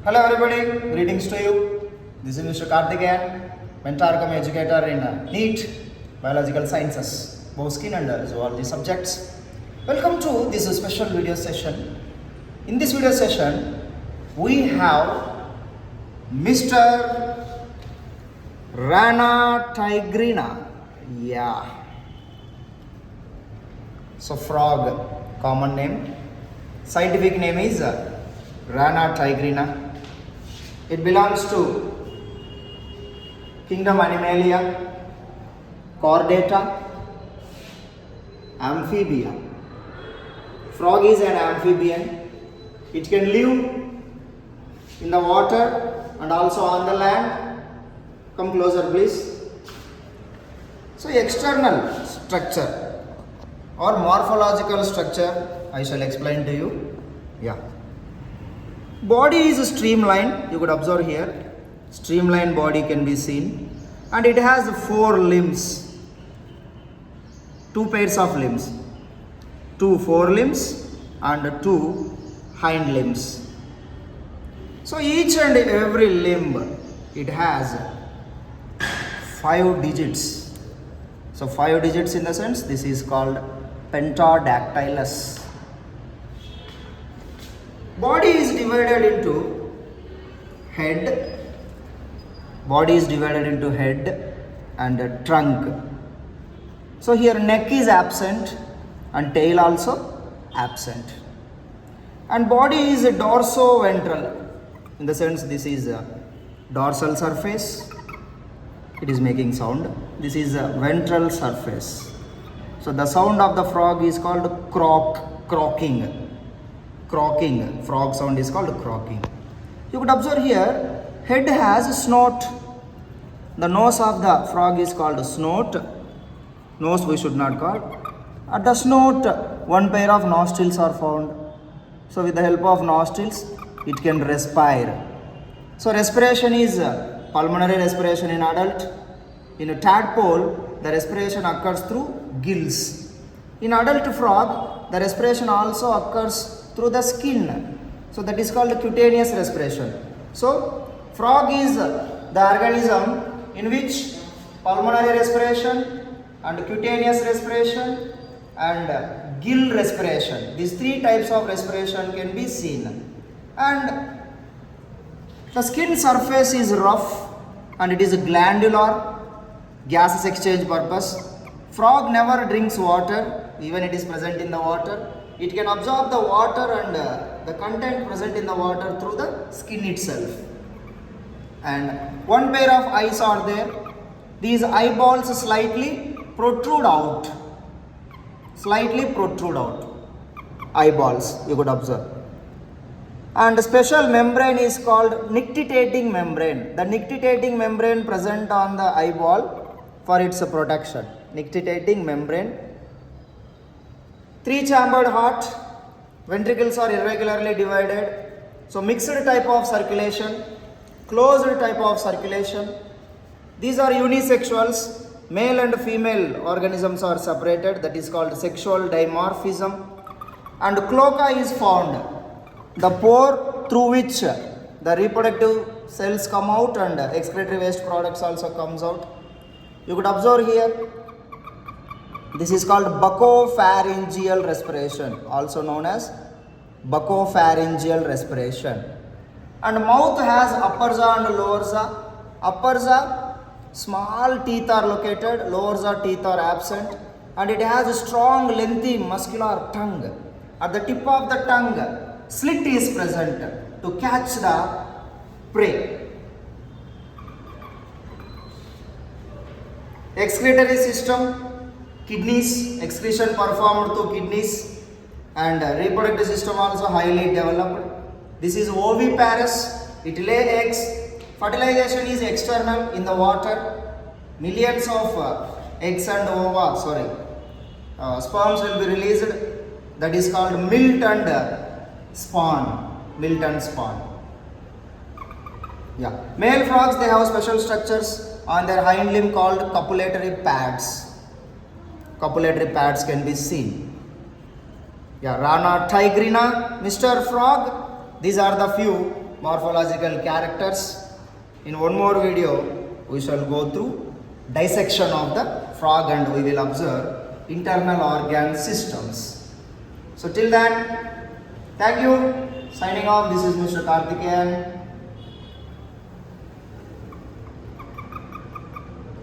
Hello everybody, greetings to you. This is Mr. Karthikeyan, mentor cum educator in NEET, Biological Sciences, both skin and zoology subjects. Welcome to this special video session. In this video session, we have Mr. Rana tigrina. Yeah. So frog, common name. Scientific name is Rana tigrina. It belongs to kingdom Animalia, Chordata, Amphibia. Frog is an amphibian. It can live in the water and also on the land. Come closer please. So external structure or morphological structure I shall explain to you. Yeah. Body is streamlined. You could observe here. Streamlined body can be seen. And it has 4 limbs. 2 pairs of limbs. 2 forelimbs and 2 hind limbs. So each and every limb, it has 5 digits. So 5 digits in the sense this is called pentadactylus. Body is divided into head. Body is divided into head and trunk. So here neck is absent and tail also absent. And body is dorsoventral. In the sense this is a dorsal surface. It is making sound. This is a ventral surface. So the sound of the frog is called croaking. Croaking. Frog sound is called croaking. You could observe here, head has snout. The nose of the frog is called snout. Nose we should not call. At the snout, 1 pair of nostrils are found. So with the help of nostrils, it can respire. So respiration is pulmonary respiration in adult. In a tadpole, the respiration occurs through gills. In adult frog, the respiration also occurs through the skin. So that is called cutaneous respiration. So frog is the organism in which pulmonary respiration and cutaneous respiration and gill respiration, these 3 types of respiration can be seen. And the skin surface is rough and it is glandular, gases exchange purpose. Frog never drinks water, even it is present in the water. It can absorb the water and the content present in the water through the skin itself. And 1 pair of eyes are there. These eyeballs slightly protrude out. Slightly protrude out. Eyeballs, you could observe. And a special membrane is called nictitating membrane. The nictitating membrane present on the eyeball for its protection. Nictitating membrane. 3-chambered heart. Ventricles are irregularly divided. So mixed type of circulation. Closed type of circulation. These are unisexuals. Male and female organisms are separated. That is called sexual dimorphism. And cloaca is found. The pore through which the reproductive cells come out and excretory waste products also comes out. You could observe here. This is called buccopharyngeal respiration, also known as buccopharyngeal respiration. And mouth has upper jaw and lower jaw. Upper jaw, small teeth are located, lower jaw teeth are absent, and it has a strong, lengthy, muscular tongue. At the tip of the tongue, slit is present to catch the prey. Excretory system. Kidneys, excretion performed through kidneys, and reproductive system also highly developed. This is oviparous, it lay eggs. Fertilization is external in the water. Millions of eggs and sperms will be released. That is called milt and spawn. Milt and spawn. Yeah. Male frogs, they have special structures on their hind limb called copulatory pads. Copulatory pads can be seen. Yeah, Rana tigrina, Mr. Frog. These are the few morphological characters. In one more video, we shall go through dissection of the frog and we will observe internal organ systems. So till then, thank you. Signing off, this is Mr. Karthikeyan.